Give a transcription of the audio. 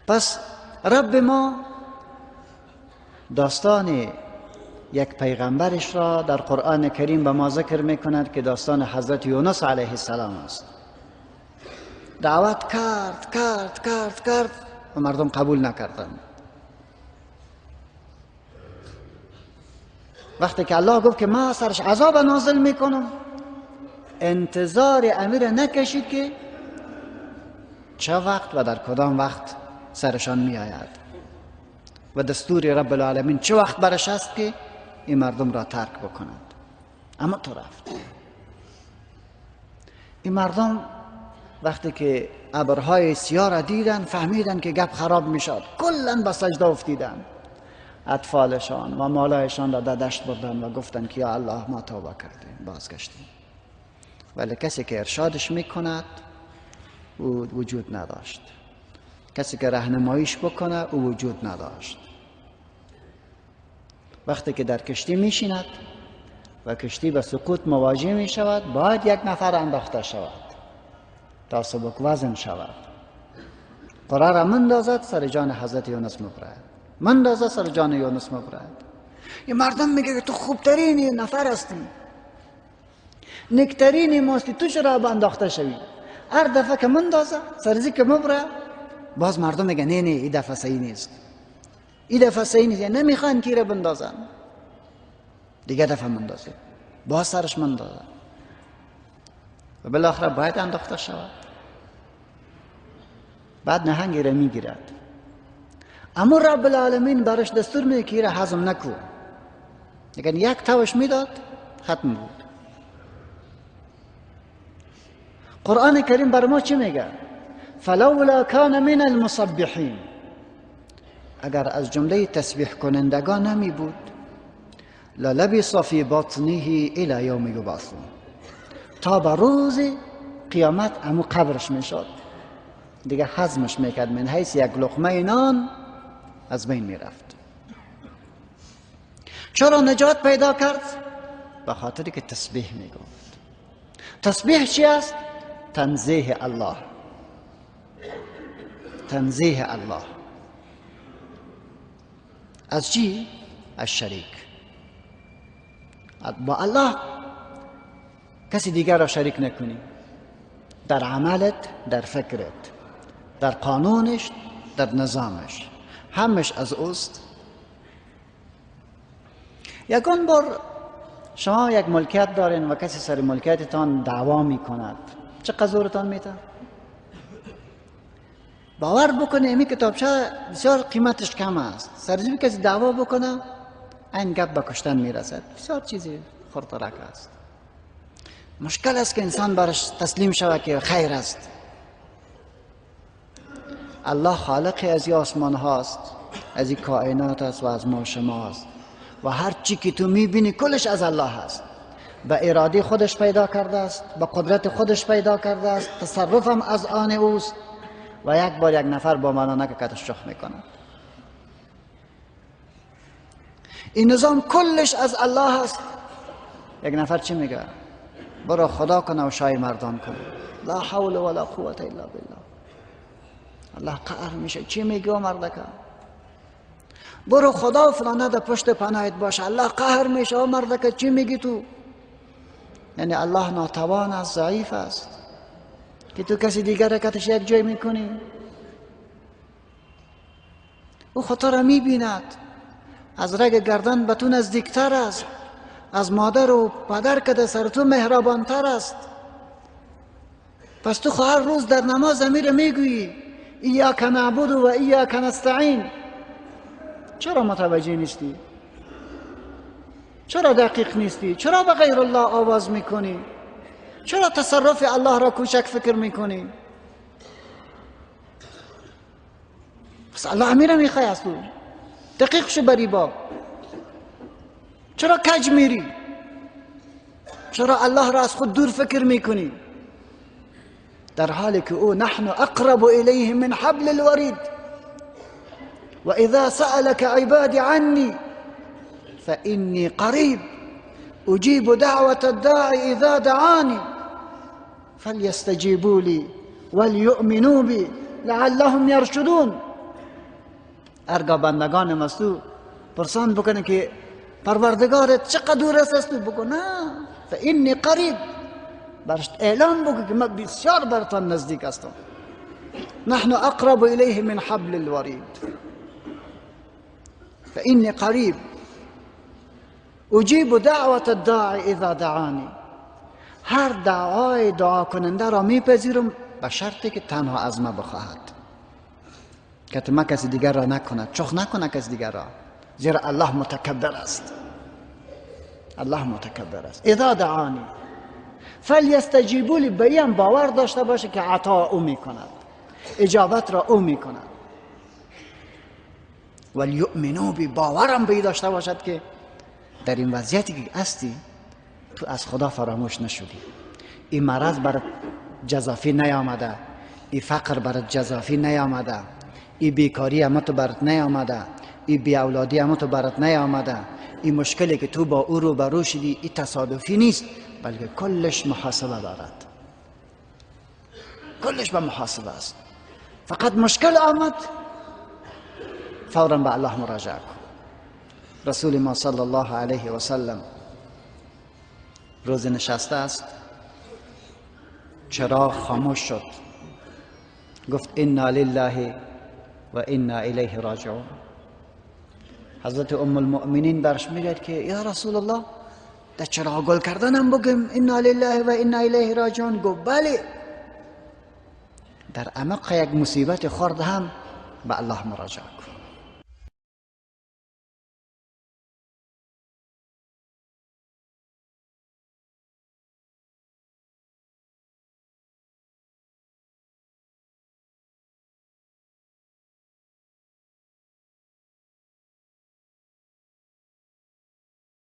پس رب ما داستان یک پیغمبرش را در قرآن کریم به ما ذکر میکند که داستان حضرت یونس علیه السلام است. دعوت کرد و مردم قبول نکردند. وقتی که الله گفت که ما سرش عذاب نازل میکنم، انتظار امیر نکشید که چه وقت و در کدام وقت سرشان می آید و دستور رب العالمین چه وقت برش است که این مردم را ترک بکنند. اما تو رفت. این مردم وقتی که ابرهای سیاه را دیدن فهمیدن که گپ خراب می شد، کلن به سجده افتیدن. اطفالشان و مالایشان را در دشت بردن و گفتن که یا الله ما توبه کردیم، بازگشتیم. ولی کسی که ارشادش میکند او وجود نداشت، کسی که راهنماییش بکنه او وجود نداشت. وقتی که در کشتی میشیند و کشتی به سقوط مواجه می شود، باید یک نفر انداخته شود تا سبک وزن شود. قرار مندازد سر جان حضرت یونس مبرد، مندازد سر جان یونس مبرد. یه مردم میگه که تو خوبترین نفر هستی، نکترین ماستی، تو چرا به انداخته شوی؟ هر دفعه که مندازه سرزی که مبره، باز مردم میگه نه این دفعه صحیح نیست، این دفعه صحیح نیست، یعنی نمیخوان که را بندازن. دیگه دفعه مندازه، باز سرش مندازه و بالاخره باید انداخته شود. بعد نهنگی را میگیرد، اما رب العالمین برش دستور میده که را هضم نکو. لیکن یک توش میداد ختم بود. قرآن کریم بر ما چی میگه؟ فلولا کان من المسبحین، اگر از جمله تسبیح کنندگان نمی بود، للبث فی بطنه الی یوم یبعثون، تا به روز قیامت امو قبرش میشد، دیگه هضمش میکرد، من حیث یک لقمه نان از بین میرفت. چرا نجات پیدا کرد؟ به خاطری که تسبیح میگفت. تسبیح چی است؟ تنزیه الله، تنزیه الله. از چی؟ از شریک. با الله کسی دیگر را شریک نکنی، در عملت، در فکرت، در قانونش، در نظامش، همش از اوست. یکان بار شما یک ملکیت دارین و کسی سر ملکیتتان دعوا میکند، چقدر زورتان میده؟ باور بکنه امی کتابچه بسیار قیمتش کم است، سرزی کسی دعوا بکنه این گپ به کشتن میرسد. بسیار چیزی خرطرک است. مشکل است که انسان برش تسلیم شود که خیر است. الله خالق از این آسمان هاست، از این کائنات است و از ما شما است و هر چی که تو میبینی کلش از الله است. به اراده خودش پیدا کرده است، به قدرت خودش پیدا کرده است، تصرفم از آن اوست و یک بار یک نفر با منانه که کتش شخ میکنه. این نظام کلش از الله است. یک نفر چی میگه؟ برو خدا کنه و شای مردان کنه. لا حول ولا قوة الا بالله. الله قهر میشه. چی میگه مردکه؟ برو خدا فلانه در پشت پناهت باشه. الله قهر میشه. مردکه چی میگی تو؟ یعنی الله ناتوان است، ضعیف است که تو کسی دیگر رکتش یک جای میکنی. او خطا را میبیند، از رگ گردن به تو نزدیکتر است، از مادر و پدر که در سر تو مهربانتر است. پس تو هر روز در نماز امیر میگویی ایاک نعبد و ایاک نستعین. چرا متوجه نیستی؟ چرا دقیق نیستی؟ چرا به غیر الله آواز میکنی؟ چرا تصرف الله را کوچک فکر میکنی؟ پس الله امیر میخوای از تو دقیق شو بری با. چرا کج میری؟ چرا الله را از خود دور فکر میکنی؟ در حالی که او نحن اقرب الیه من حبل الورید و اذا سألك عبادی عنی فإني قریب اجیب دعوة الداعی اذا دعانی فلیستجیبوا لی وليؤمنوا بی لعلهم یرشدون. ارگاه بندگان مستو پرسان بکنه که پروردگارت چقدر دور است تو بگو نه فانی قریب، برش اعلام بگو که من بسیار برتان نزدیک هستم. نحن اقرب الیه من حبل الورید فانی قریب اجیب دعوت الداعی اذا دعانی. هر دعای دعا کننده را میپذیرم به شرطی که تنها از ما بخواهد، که ما کسی دیگر را نکند، چخ نکنه کسی دیگر را، زیرا الله متکبر است. الله متکبر است. اذا دعانی فلیستجیبوا لی، بریم باور داشته باشه که عطا او میکند، اجابت را او میکند. ولیؤمنوا بی، باورم بی داشته باشد که در این وضعیتی که هستی تو از خدا فراموش نشدی. این مرض برات جزافی نیامده، این فقر برات جزافی نیامده، این بیکاری هم تو برات نیامده، این بی اولادی هم تو برات نیامده. این مشکلی که تو با او رو برو شدی این تصادفی نیست، بلکه کلش محاسبه دارد، کلش به محاسبه است. فقط مشکل آمد فورا به الله مراجعه کن. رسول ما صلی الله علیه و سلم روز نشسته است، چراغ خاموش شد، گفت انا لله و انا الیه راجعون. حضرت ام المؤمنین برش میگه که یا رسول الله در چراغ گل کردنم بگم انا لله و انا الیه راجعون؟ گفت بله، در عمق یک مصیبت خرد هم به الله مراجعه کن.